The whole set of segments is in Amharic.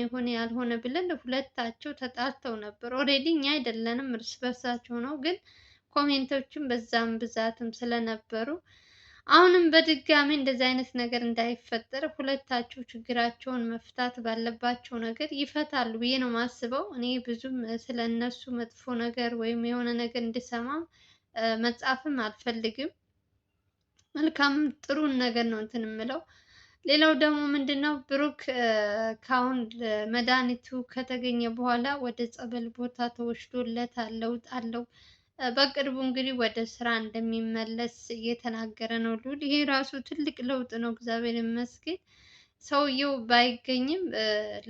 የሆነ ያልሆነ ብለን ሁለታቸው ተጣልተው ነበር። ኦልሬዲ እኛ አይደለንም እርስ በርሳቸው ነው፣ ግን ኮሜንቶችም በዛም ብዛትም ስለነበሩ አሁንም በድጋሚ እንደዚህ አይነት ነገር እንዳይፈጠር ሁለታቸው ችግራቸውን መፍታት ባለባቸው ነገር ይፈታሉ ብዬ ነው የማስበው። እኔ ብዙም ስለ እነሱ መጥፎ ነገር ወይም የሆነ ነገር እንድሰማም መጻፍም አልፈልግም። መልካም ጥሩን ነገር ነው እንትን የምለው። ሌላው ደግሞ ምንድነው ብሩክ ካሁን መድኃኒቱ ከተገኘ በኋላ ወደ ጸበል ቦታ ተወስዶለታል፣ ለውጥ አለው። በቅርቡ እንግዲህ ወደ ስራ እንደሚመለስ እየተናገረ ነው ልዑል። ይሄ ራሱ ትልቅ ለውጥ ነው፣ እግዚአብሔር ይመስገን። ሰውየው ባይገኝም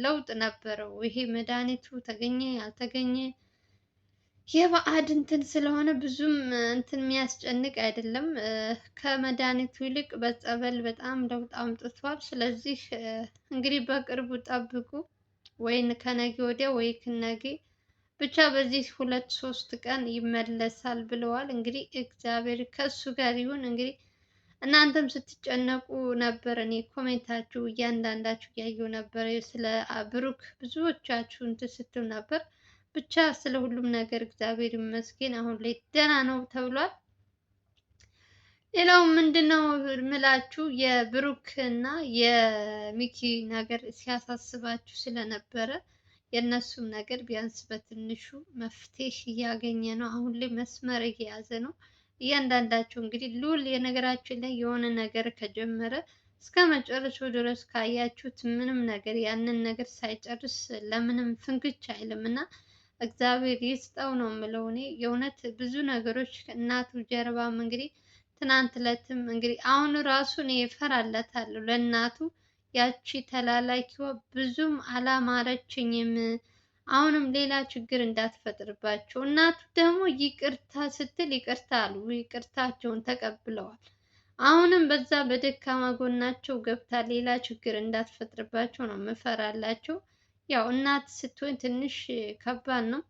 ለውጥ ነበረው። ይሄ መድኃኒቱ ተገኘ አልተገኘ የባዕድ እንትን ስለሆነ ብዙም እንትን የሚያስጨንቅ አይደለም። ከመድኃኒቱ ይልቅ በጸበል በጣም ለውጥ አምጥቷል። ስለዚህ እንግዲህ በቅርቡ ጠብቁ፣ ወይን ከነገ ወዲያ ወይ ከነገ ብቻ በዚህ 2-3 ቀን ይመለሳል ብለዋል። እንግዲህ እግዚአብሔር ከሱ ጋር ይሁን። እንግዲህ እናንተም ስትጨነቁ ነበር፣ እኔ ኮሜንታችሁ እያንዳንዳችሁ እያየሁ ነበር። ስለ ብሩክ ብዙዎቻችሁ እንትን ስትሉ ነበር። ብቻ ስለ ሁሉም ነገር እግዚአብሔር ይመስገን አሁን ላይ ደህና ነው ተብሏል። ሌላው ምንድነው ምላችሁ የብሩክ እና የሚኪ ነገር ሲያሳስባችሁ ስለነበረ የእነሱም ነገር ቢያንስ በትንሹ መፍትሄ እያገኘ ነው። አሁን ላይ መስመር እየያዘ ነው። እያንዳንዳቸው እንግዲህ ልዑል የነገራችን ላይ የሆነ ነገር ከጀመረ እስከ መጨረሻው ድረስ ካያችሁት ምንም ነገር ያንን ነገር ሳይጨርስ ለምንም ፍንክች አይልም እና እግዚአብሔር ይስጠው ነው የምለው። እኔ የእውነት ብዙ ነገሮች እናቱ ጀርባም እንግዲህ ትናንት ዕለትም እንግዲህ አሁን ራሱ እኔ እፈራለታለሁ ለእናቱ። ያቺ ተላላኪዋ ብዙም አላማረችኝም። አሁንም ሌላ ችግር እንዳትፈጥርባቸው። እናቱ ደግሞ ይቅርታ ስትል ይቅርታ አሉ፣ ይቅርታቸውን ተቀብለዋል። አሁንም በዛ በደካማ ጎናቸው ገብታ ሌላ ችግር እንዳትፈጥርባቸው ነው ምፈራላቸው። ያው እናት ስትሆን ትንሽ ከባድ ነው።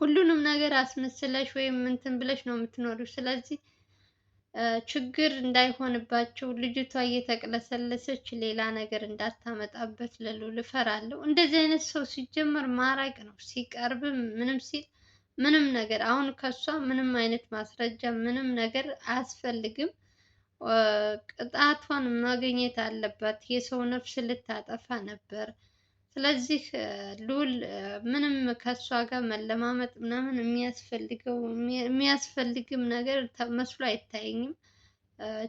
ሁሉንም ነገር አስመስለሽ ወይም እንትን ብለሽ ነው የምትኖሪው። ስለዚህ ችግር እንዳይሆንባቸው ልጅቷ እየተቅለሰለሰች ሌላ ነገር እንዳታመጣበት ልዑል እፈራለሁ። እንደዚህ አይነት ሰው ሲጀመር ማራቅ ነው። ሲቀርብም ምንም ሲል ምንም ነገር አሁን ከሷ ምንም አይነት ማስረጃ ምንም ነገር አያስፈልግም። ቅጣቷን ማግኘት አለባት። የሰው ነፍስ ልታጠፋ ነበር። ስለዚህ ልዑል ምንም ከእሷ ጋር መለማመጥ ምናምን የሚያስፈልግም ነገር መስሎ አይታየኝም።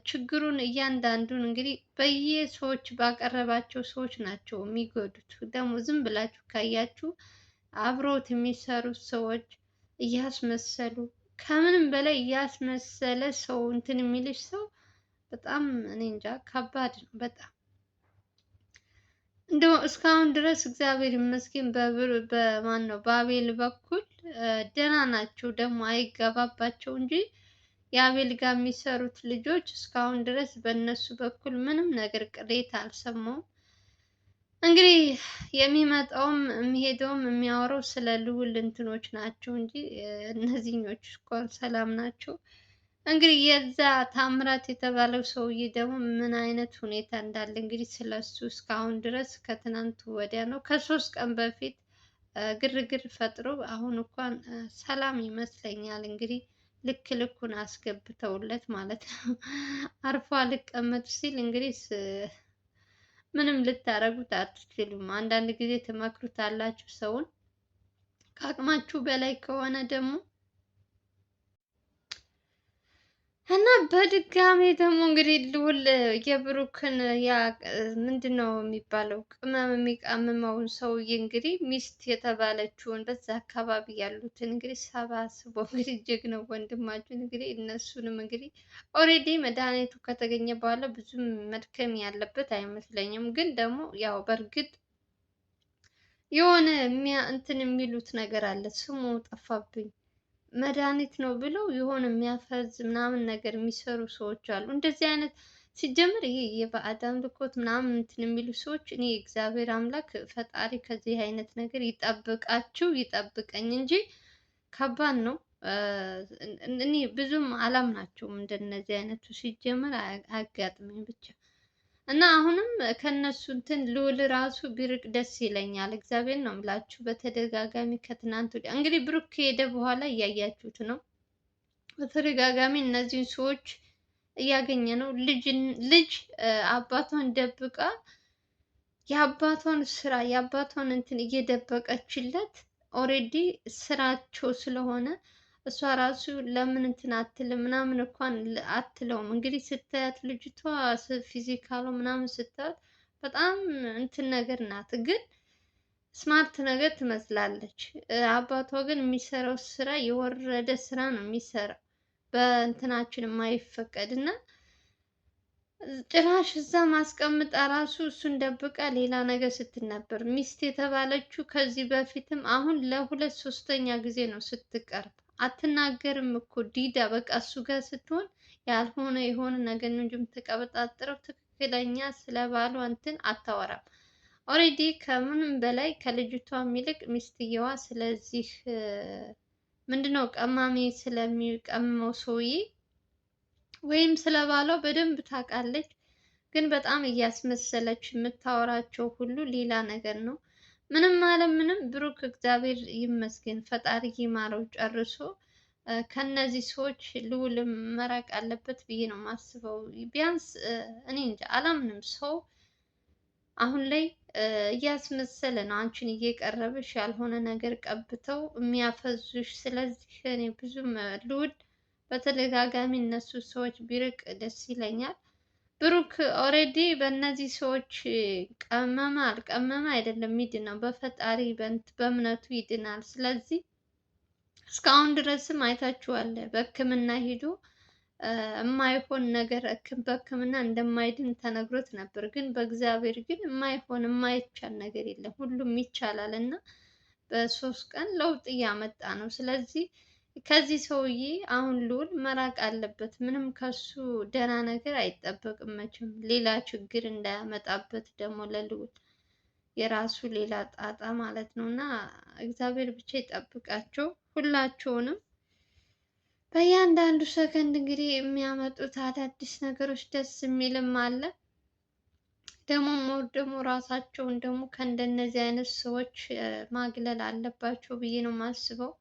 ችግሩን እያንዳንዱን እንግዲህ በየሰዎች ባቀረባቸው ሰዎች ናቸው የሚጎዱት። ደግሞ ዝም ብላችሁ ካያችሁ አብሮት የሚሰሩት ሰዎች እያስመሰሉ፣ ከምንም በላይ እያስመሰለ ሰው እንትን የሚልሽ ሰው በጣም እኔ እንጃ ከባድ ነው በጣም። እንደው እስካሁን ድረስ እግዚአብሔር ይመስገን በማን ነው በአቤል በኩል ደህና ናቸው። ደግሞ አይገባባቸው እንጂ የአቤል ጋር የሚሰሩት ልጆች እስካሁን ድረስ በእነሱ በኩል ምንም ነገር ቅሬታ አልሰማውም። እንግዲህ የሚመጣውም የሚሄደውም የሚያወራው ስለ ልዑል እንትኖች ናቸው እንጂ እነዚህኞች እንኳን ሰላም ናቸው። እንግዲህ የዛ ታምራት የተባለው ሰውዬ ደግሞ ምን አይነት ሁኔታ እንዳለ እንግዲህ ስለሱ እስካሁን ድረስ ከትናንት ወዲያ ነው ከ3 ቀን በፊት ግርግር ፈጥሮ አሁን እንኳን ሰላም ይመስለኛል። እንግዲህ ልክ ልኩን አስገብተውለት ማለት ነው። አርፎ አልቀመጥ ሲል እንግዲህ ምንም ልታረጉት አትችሉም። አንዳንድ ጊዜ ትመክሩታላችሁ ሰውን፣ ከአቅማችሁ በላይ ከሆነ ደግሞ እና በድጋሚ ደግሞ እንግዲህ ልዑል የብሩክን ያ ምንድነው የሚባለው ቅመም የሚቀምመውን ሰውዬ እንግዲህ ሚስት የተባለችውን በዛ አካባቢ ያሉትን እንግዲህ ሰባስቦ እንግዲህ ጀግናው ወንድማችን እንግዲህ እነሱንም እንግዲህ ኦልሬዲ መድኃኒቱ ከተገኘ በኋላ ብዙም መድከም ያለበት አይመስለኝም። ግን ደግሞ ያው በእርግጥ የሆነ እንትን የሚሉት ነገር አለ፣ ስሙ ጠፋብኝ። መድኃኒት ነው ብለው የሆነ የሚያፈዝ ምናምን ነገር የሚሰሩ ሰዎች አሉ። እንደዚህ አይነት ሲጀምር ይሄ የባዕድ አምልኮት ምናምን እንትን የሚሉ ሰዎች እኔ እግዚአብሔር አምላክ ፈጣሪ ከዚህ አይነት ነገር ይጠብቃችሁ ይጠብቀኝ እንጂ ከባድ ነው። እኔ ብዙም አላምናቸውም እንደነዚህ አይነቱ ሲጀምር አያጋጥመኝ ብቻ እና አሁንም ከነሱ እንትን ልዑል ራሱ ቢርቅ ደስ ይለኛል። እግዚአብሔር ነው የምላችሁ። በተደጋጋሚ ከትናንት ወዲያ እንግዲህ ብሩክ ከሄደ በኋላ እያያችሁት ነው። በተደጋጋሚ እነዚህን ሰዎች እያገኘ ነው። ልጅ አባቷን ደብቃ የአባቷን ስራ የአባቷን እንትን እየደበቀችለት ኦሬዲ ስራቸው ስለሆነ እሷ ራሱ ለምን እንትን አትልም ምናምን እንኳን አትለውም። እንግዲህ ስታያት ልጅቷ ፊዚካሉ ምናምን ስታያት በጣም እንትን ነገር ናት፣ ግን ስማርት ነገር ትመስላለች። አባቷ ግን የሚሰራው ስራ የወረደ ስራ ነው የሚሰራው፣ በእንትናችን የማይፈቀድ እና ጭራሽ እዛ ማስቀምጣ ራሱ እሱን ደብቃ ሌላ ነገር ስትል ነበር። ሚስት የተባለችው ከዚህ በፊትም አሁን ለሁለት ሶስተኛ ጊዜ ነው ስትቀርብ። አትናገርም እኮ ዲዳ። በቃ እሱ ጋር ስትሆን ያልሆነ የሆነ ነገር ነው እንጂ የምትቀበጣጥረው ትክክለኛ ስለ ባሏ እንትን አታወራም። ኦሬዲ ከምንም በላይ ከልጅቷ ይልቅ ሚስትየዋ ስለዚህ ምንድነው ቀማሚ ስለሚቀመው ሰውዬ ወይም ስለ ባሏ በደንብ ታውቃለች። ግን በጣም እያስመሰለች የምታወራቸው ሁሉ ሌላ ነገር ነው። ምንም አለ ምንም ብሩክ እግዚአብሔር ይመስገን፣ ፈጣሪ ይማረው ጨርሶ። ከነዚህ ሰዎች ልዑልም መራቅ አለበት ብዬ ነው የማስበው። ቢያንስ እኔ እንጃ አላምንም። ሰው አሁን ላይ እያስመሰለ ነው አንቺን እየቀረበሽ ያልሆነ ነገር ቀብተው የሚያፈዙሽ። ስለዚህ እኔ ብዙም ልዑል በተደጋጋሚ እነሱ ሰዎች ቢርቅ ደስ ይለኛል። ብሩክ ኦሬዲ በእነዚህ ሰዎች ቀመመ አልቀመመ አይደለም ይድናል፣ በፈጣሪ በእምነቱ ይድናል። ስለዚህ እስካሁን ድረስም አይታችኋል፣ በሕክምና ሄዶ የማይሆን ነገር በሕክምና እንደማይድን ተነግሮት ነበር። ግን በእግዚአብሔር ግን የማይሆን የማይቻል ነገር የለም፣ ሁሉም ይቻላል እና በሶስት ቀን ለውጥ እያመጣ ነው። ስለዚህ ከዚህ ሰውዬ አሁን ልዑል መራቅ አለበት። ምንም ከሱ ደህና ነገር አይጠበቅም መቼም። ሌላ ችግር እንዳያመጣበት ደግሞ ለልዑል የራሱ ሌላ ጣጣ ማለት ነው። እና እግዚአብሔር ብቻ ይጠብቃቸው ሁላቸውንም። በእያንዳንዱ ሰከንድ እንግዲህ የሚያመጡት አዳዲስ ነገሮች ደስ የሚልም አለ። ደግሞ ሞር ደግሞ ራሳቸውን ደግሞ ከእንደነዚህ አይነት ሰዎች ማግለል አለባቸው ብዬ ነው የማስበው።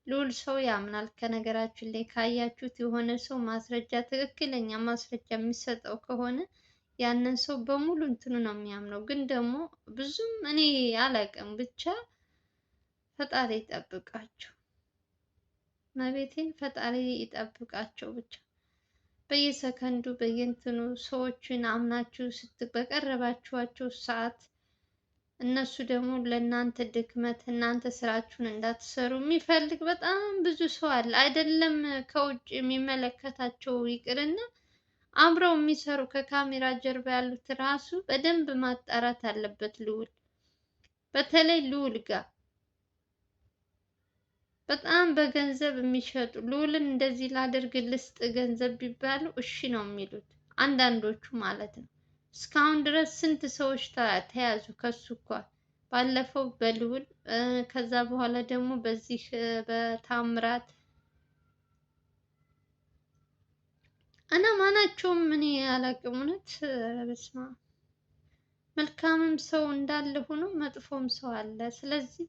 ልዑል ሰው ያምናል። ከነገራችን ላይ ካያችሁት የሆነ ሰው ማስረጃ ትክክለኛ ማስረጃ የሚሰጠው ከሆነ ያንን ሰው በሙሉ እንትኑ ነው የሚያምነው። ግን ደግሞ ብዙም እኔ አላውቅም፣ ብቻ ፈጣሪ ይጠብቃቸው። መቤቴን ፈጣሪ ይጠብቃቸው ብቻ። በየሰከንዱ በየእንትኑ ሰዎችን አምናችሁ በቀረባችኋቸው ሰዓት እነሱ ደግሞ ለእናንተ ድክመት እናንተ ስራችሁን እንዳትሰሩ የሚፈልግ በጣም ብዙ ሰው አለ። አይደለም ከውጭ የሚመለከታቸው ይቅርና አብረው የሚሰሩ ከካሜራ ጀርባ ያሉት ራሱ በደንብ ማጣራት አለበት ልዑል። በተለይ ልዑል ጋር በጣም በገንዘብ የሚሸጡ ልዑልን እንደዚህ ላደርግ ልስጥ ገንዘብ ቢባሉ እሺ ነው የሚሉት አንዳንዶቹ ማለት ነው። እስካሁን ድረስ ስንት ሰዎች ተያዙ ከሱ እንኳን ባለፈው በልዑል ከዛ በኋላ ደግሞ በዚህ በታምራት እና ማናቸውም እኔ አላውቅም። እውነት በስመ አብ መልካምም ሰው እንዳለ ሆኖ መጥፎም ሰው አለ። ስለዚህ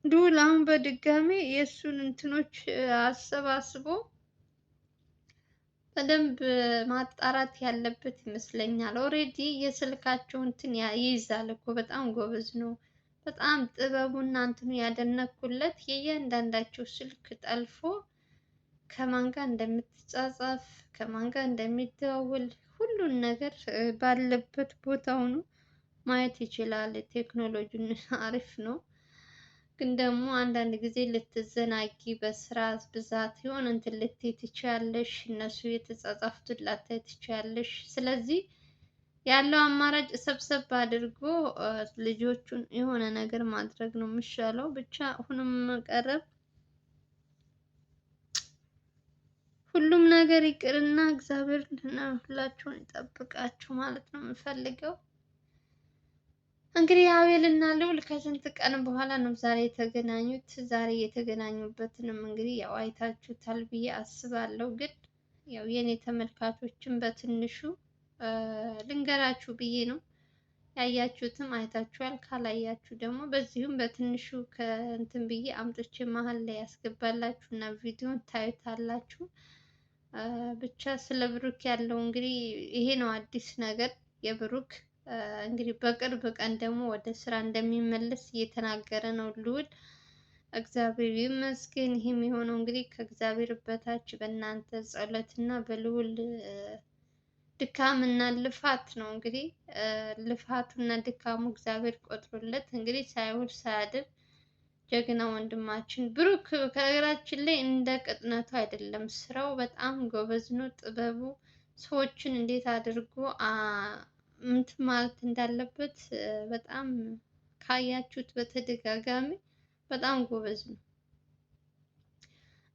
ልዑል አሁን በድጋሚ የእሱን እንትኖች አሰባስቦ በደንብ ማጣራት ያለበት ይመስለኛል። ኦሬዲ የስልካቸው እንትን ይይዛል እኮ በጣም ጎበዝ ነው። በጣም ጥበቡና እንትኑ ያደነኩለት የእያንዳንዳቸው ስልክ ጠልፎ ከማን ጋር እንደምትጻጻፍ ከማን ጋር እንደሚደዋወል ሁሉን ነገር ባለበት ቦታ ሆኖ ማየት ይችላል። ቴክኖሎጂን አሪፍ ነው። ግን ደግሞ አንዳንድ ጊዜ ልትዘናጊ በስራ ብዛት ይሆን እንትን ልትይ ትችያለሽ። እነሱ የተጻጻፉትን ላታይ ትችያለሽ። ስለዚህ ያለው አማራጭ ሰብሰብ አድርጎ ልጆቹን የሆነ ነገር ማድረግ ነው የሚሻለው። ብቻ አሁንም ቀረብ ሁሉም ነገር ይቅርና እግዚአብሔር ሁላችሁን ይጠብቃችሁ ማለት ነው የምፈልገው። እንግዲህ አቤል እና ልዑል ከስንት ቀን በኋላ ነው ዛሬ የተገናኙት። ዛሬ የተገናኙበትንም እንግዲህ ያው አይታችሁታል ብዬ አስባለሁ። ግን ያው የኔ ተመልካቾችን በትንሹ ልንገራችሁ ብዬ ነው። ያያችሁትም አይታችኋል። ካላያችሁ ደግሞ በዚሁም በትንሹ ከእንትን ብዬ አምጥቼ መሀል ላይ ያስገባላችሁ እና ቪዲዮን ታዩታላችሁ። ብቻ ስለ ብሩክ ያለው እንግዲህ ይሄ ነው አዲስ ነገር የብሩክ እንግዲህ በቅርብ ቀን ደግሞ ወደ ስራ እንደሚመለስ እየተናገረ ነው ልዑል። እግዚአብሔር ይመስገን። ይህም የሆነው እንግዲህ ከእግዚአብሔር በታች በእናንተ ጸሎት እና በልዑል ድካም እና ልፋት ነው። እንግዲህ ልፋቱ እና ድካሙ እግዚአብሔር ቆጥሮለት እንግዲህ ሳይውል ሳያድር ጀግና ወንድማችን ብሩክ ከነገራችን ላይ እንደ ቅጥነቱ አይደለም፣ ስራው በጣም ጎበዝ ነው። ጥበቡ ሰዎችን እንዴት አድርጎ እንትን ማለት እንዳለበት በጣም ካያችሁት በተደጋጋሚ በጣም ጎበዝ ነው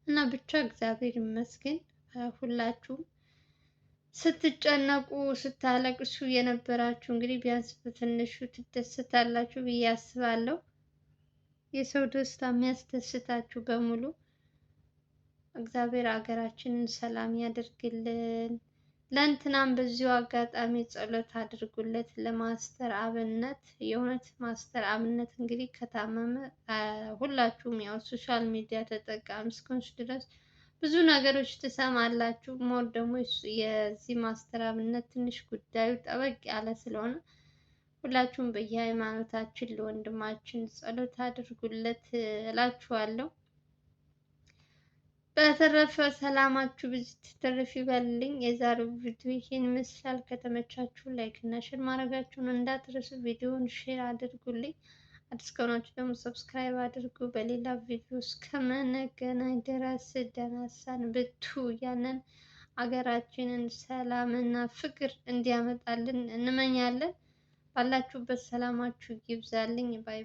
እና ብቻ እግዚአብሔር ይመስገን። ሁላችሁም ስትጨነቁ ስታለቅሱ የነበራችሁ እንግዲህ ቢያንስ በትንሹ ትደሰታላችሁ ብዬ አስባለሁ። የሰው ደስታ የሚያስደስታችሁ በሙሉ እግዚአብሔር ሀገራችንን ሰላም ያደርግልን። ለእንትናም በዚሁ አጋጣሚ ጸሎት አድርጉለት ለማስተር አብነት። የእውነት ማስተር አብነት እንግዲህ ከታመመ ሁላችሁም ያው ሶሻል ሚዲያ ተጠቃሚ እስከሆንሽ ድረስ ብዙ ነገሮች ትሰማላችሁ። ሞር ደግሞ የዚህ ማስተር አብነት ትንሽ ጉዳዩ ጠበቅ ያለ ስለሆነ ሁላችሁም በየሃይማኖታችን ለወንድማችን ጸሎት አድርጉለት እላችኋለሁ። በተረፈ ሰላማችሁ ብዙ ትርፍ ይበልልኝ። የዛሬው ቪዲዮ ይሄን ይመስላል። ከተመቻችሁ ላይክ እና ሼር ማድረጋችሁን እንዳትረሱ። ቪዲዮውን ሼር አድርጉልኝ። አዲስ ከሆናችሁ ደግሞ ሰብስክራይብ አድርጉ። በሌላ ቪዲዮ እስከምንገናኝ ድረስ ደህና ሰንብቱ እያልን ሀገራችንን ሰላም እና ፍቅር እንዲያመጣልን እንመኛለን። ባላችሁበት ሰላማችሁ ይብዛልኝ ባይ